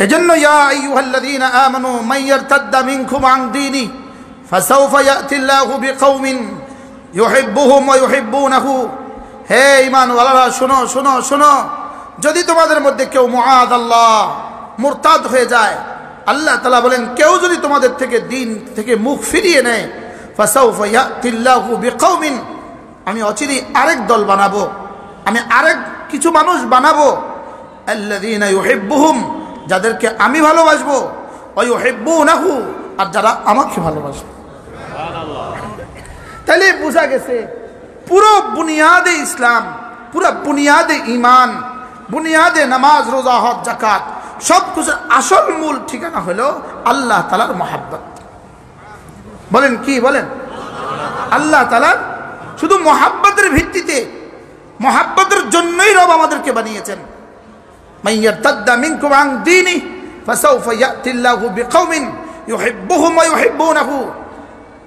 এজন্য ইয়া আইয়ুহাল্লাযীনা আমানু মান ইয়ারতাদ্দা মিনকুম আন দীনি ফাসাউফা ইয়াতিল্লাহু বিকওমিন ইউহিব্বুহুম ওয়া ইউহিব্বুনাহু। হে ঈমানওয়ালারা শোনো শোনো শোনো, যদি তোমাদের মধ্যে কেউ মুআদাল্লাহ মুরতাদ হয়ে যায়, আল্লাহ তাআলা বলেন কেউ যদি তোমাদের থেকে দিন থেকে মুখ ফিরিয়ে নেয়, ফাসাউফা ইয়াতিল্লাহু বিকওমিন, আমি অচিরেই আরেক দল বানাবো, আমি আরেক কিছু মানুষ বানাবো, আল্লাযীনা ইউহিব্বুহুম, যাদেরকে আমি ভালোবাসবো, ওয়া ইউহিব্বুনাহু, আর যারা আমাকে ভালোবাসবে। তাহলে বোঝা গেছে পুরো বুনিয়াদে ইসলাম, পুরো বুনিয়াদে ঈমান, বুনিয়াদে নামাজ রোজা হজ যাকাত সব কিছুর আসল মূল ঠিকানা হলো আল্লাহ তাআলার মহব্বত। বলেন কি বলেন? আল্লাহ তাআলার শুধু মহব্বতের ভিত্তিতে, মহব্বতের জন্যই রব আমাদেরকে বানিয়েছেন। মান ইয়ারতাদ্দা মিনকুম আন দীনি ফাসাউফা ইয়াতিল্লাহু বিকওমিন ইউহিব্বুহুম ওয়া ইউহিব্বুনাহু।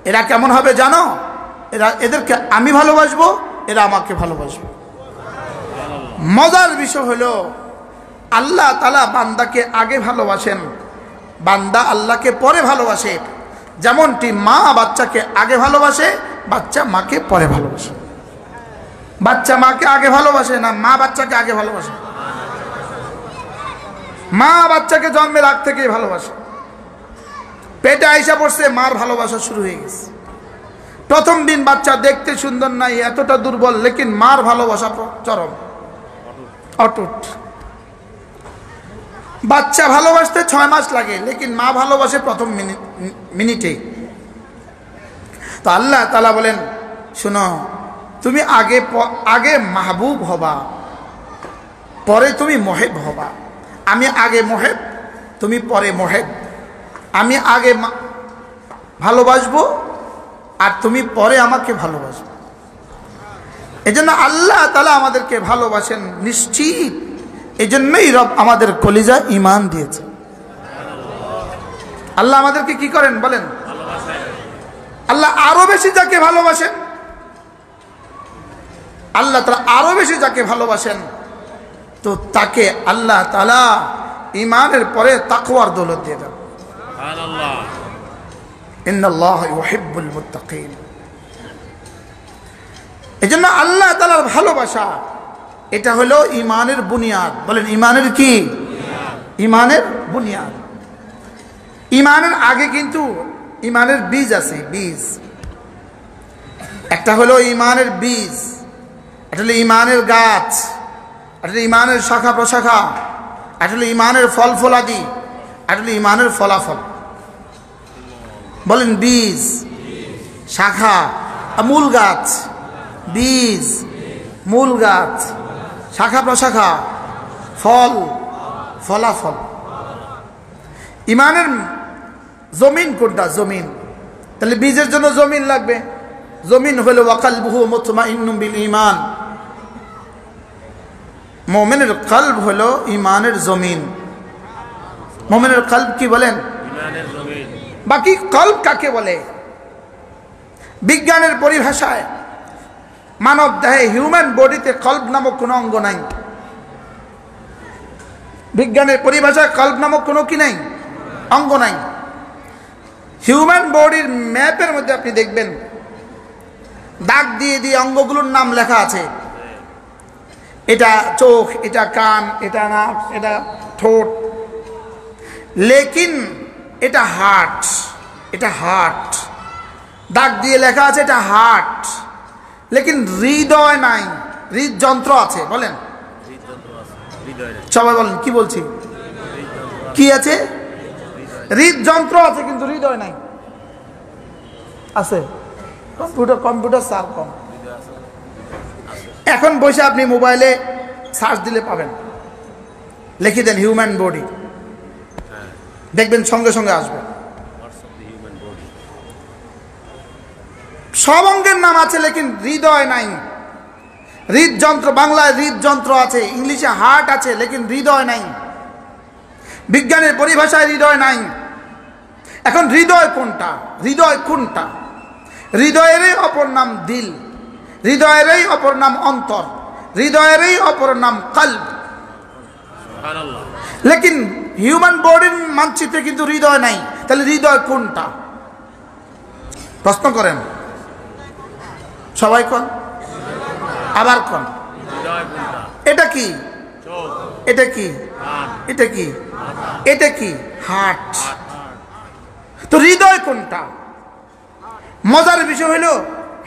এরা কেমন হবে জানো? এদেরকে আমি ভালোবাসবো, এরা আমাকে ভালোবাসবে। মজার বিষয় হলো আল্লাহ তাআলা বান্দাকে আগে ভালোবাসেন, বান্দা আল্লাহকে পরে ভালোবাসে। যেমনটি মা বাচ্চাকে আগে ভালোবাসে, বাচ্চা মাকে পরে ভালোবাসে। বাচ্চা মাকে আগে ভালোবাসে না, মা বাচ্চাকে আগে ভালোবাসে। মা বাচ্চাকে জন্মের আগ থেকেই ভালোবাসে। পেটে আইসা পড়ছে, মার ভালোবাসা শুরু হয়ে গেছে। প্রথম দিন বাচ্চা দেখতে সুন্দর নাই, এতটা দুর্বল, লেকিন মার ভালোবাসা চরম, অটুট। বাচ্চা ভালোবাসতে 6 মাস লাগে, লেকিন মা ভালোবাসে প্রথম মিনিটে। তো আল্লাহ তাআলা বলেন শোনো, তুমি আগে মাহবুব হবা, পরে তুমি মোহেব হবা। আমি আগে মোহেব, তুমি পরে মোহেব। আমি আগে ভালোবাসবো আর তুমি পরে আমাকে ভালোবাসবে। এজন্য আল্লাহ তাআলা আমাদেরকে ভালোবাসেন নিশ্চিত। এজন্যই রব আমাদের কলিজা ঈমান দিয়েছে। আল্লাহ আমাদেরকে কি করেন বলেন? আল্লাহ আরো বেশি যাকে ভালোবাসেন, আল্লাহ তাআলা আরো বেশি যাকে ভালোবাসেন, তো তাকে আল্লাহ তাআলা ঈমানের পরে তাকওয়ার দৌলত দিয়ে দেন। সুবহানাল্লাহ। ইন্নাল্লাহা ইউহিব্বুল মুত্তাকিন। এজন্য আল্লাহ তাআলার ভালোবাসা এটা হলো ঈমানের বুনিয়াদ। বলেন ঈমানের কি? ঈমানের বুনিয়াদ। ঈমানের আগে কিন্তু ঈমানের বীজ আছে, বীজ। একটা হলো ঈমানের বীজ, এটা হলো ঈমানের গাছ, এটা হলো ঈমানের শাখা প্রশাখা, এটা হলো ঈমানের ফল ফলাদি, এটা হলো ঈমানের ফলাফল। বলেন বীজ, শাখা, মূল গাছ। বীজ, মূল গাছ, শাখা প্রশাখা, ফল, ফলাফল। ঈমানের জমিন কোনটা? জমিন। তাহলে বীজের জন্য জমিন লাগবে। জমিন হলো ওয়াকালবুহু মুতমাইন্নুম বিল ঈমান। মুমিনের কলব হলো ঈমানের জমিন। মুমিনের কলব কি বলেন? ঈমানের জমিন। বাকি কলব কাকে বলে? বিজ্ঞানের পরিভাষায় মানব দেহে, হিউম্যান বডিতে কলব নামক কোনো অঙ্গ নাই। বিজ্ঞানের পরিভাষায় কলব নামক কোনো কি নাই, অঙ্গ নাই। হিউম্যান বডির ম্যাপের মধ্যে আপনি দেখবেন দাগ দিয়ে দিয়ে অঙ্গগুলোর নাম লেখা আছে। এটা চোখ, এটা কান, এটা নাক, এটা ঠোঁট, লেকিন এটা হার্ট, এটা হার্ট। দাগ দিয়ে লেখা আছে এটা হার্ট, লেকিন হৃদয় নাই। হৃদযন্ত্র আছে। বলেন সবাই বলেন কি বলছি? কি আছে? হৃদযন্ত্র আছে কিন্তু হৃদয় নাই। আছে কম্পিউটার সার কম। এখন বসে আপনি মোবাইলে সার্চ দিলে পাবেন, লিখে দেন হিউম্যান বডি, দেখবেন সঙ্গে সঙ্গে আসবে। সব অঙ্গের নাম আছে, লেকিন হৃদয় নাই। হৃদযন্ত্র, বাংলায় হৃদযন্ত্র আছে, ইংলিশে হার্ট আছে, লেকিন হৃদয় নাই। বিজ্ঞানের পরিভাষায় হৃদয় নাই। এখন হৃদয় কোনটা? হৃদয় কোনটা? হৃদয়েরই অপর নাম দিল, হৃদয়েরই অপর নাম অন্তর, হৃদয়েরই অপর নাম কলব। লেকিন হিউম্যান বডির মানচিত্রে কিন্তু হৃদয় নাই, তাহলে হৃদয় কোনটা? প্রশ্ন করেন সবাই, কোন আবার কোন এটা কি, এটা কি, এটা কি, এটা কি? হার্ট। তো হৃদয় কোনটা? মজার বিষয় হলো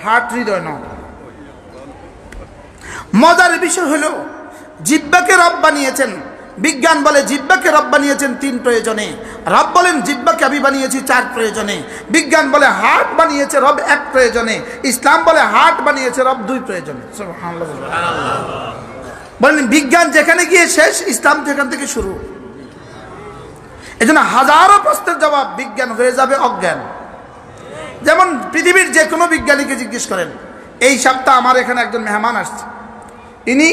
হার্ট হৃদয় নয়। মজার বিষয় হলো জিহ্বাকে রব বানিয়েছেন, বিজ্ঞান বলে জিহ্বাকে রব বানিয়েছেন 3 প্রয়োজনে, রব বলেন জিহ্বাকে আমি বানিয়েছি 4 প্রয়োজনে, বিজ্ঞান বলে হার্ট বানিয়েছে রব 1 প্রয়োজনে, ইসলাম বলে হার্ট বানিয়েছে রব 2 প্রয়োজনে। সুবহানাল্লাহ। বলেন বিজ্ঞান যেখানে গিয়ে শেষ, ইসলাম সেখান থেকে শুরু। এজন্য হাজারো প্রশ্নের জবাব বিজ্ঞান হয়ে যাবে অজ্ঞান। যেমন পৃথিবীর যে কোনো বিজ্ঞানীকে জিজ্ঞেস করেন, এই সপ্তাহ আমার এখানে একজন মেহমান আসছে, ইনি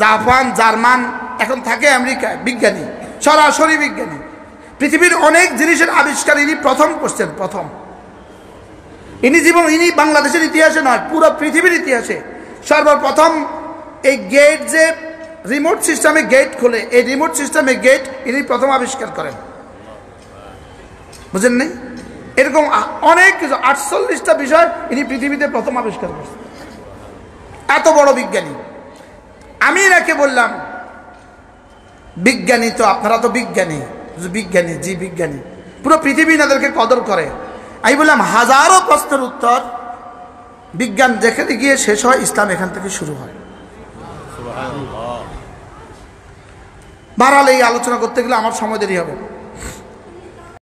জাপান, জার্মান, এখন থাকে আমেরিকায়, বিজ্ঞানী, সরাসরি বিজ্ঞানী। পৃথিবীর অনেক জিনিসের আবিষ্কার ইনি প্রথম করছেন, প্রথম। ইনি বাংলাদেশের ইতিহাসে নয়, পুরো পৃথিবীর ইতিহাসে সর্বপ্রথম এই গেট, যে রিমোট সিস্টেমে গেট খোলে, এই রিমোট সিস্টেমে গেট ইনি প্রথম আবিষ্কার করেন। বুঝেন নাই? এরকম অনেক কিছু, 48টা বিষয় ইনি পৃথিবীতে প্রথম আবিষ্কার করছেন। এত বড় বিজ্ঞানী। আমি এনাকে বললাম, বিজ্ঞানী তো আপনারা তো বিজ্ঞানী, বিজ্ঞানী, জি বিজ্ঞানী, পুরো পৃথিবী এনাদেরকে কদর করে। আমি বললাম হাজারো প্রশ্নের উত্তর, বিজ্ঞান যেখানে গিয়ে শেষ হয়, ইসলাম এখান থেকে শুরু হয়। বারবার এই আলোচনা করতে গেলে আমার সময় দেরি হবে।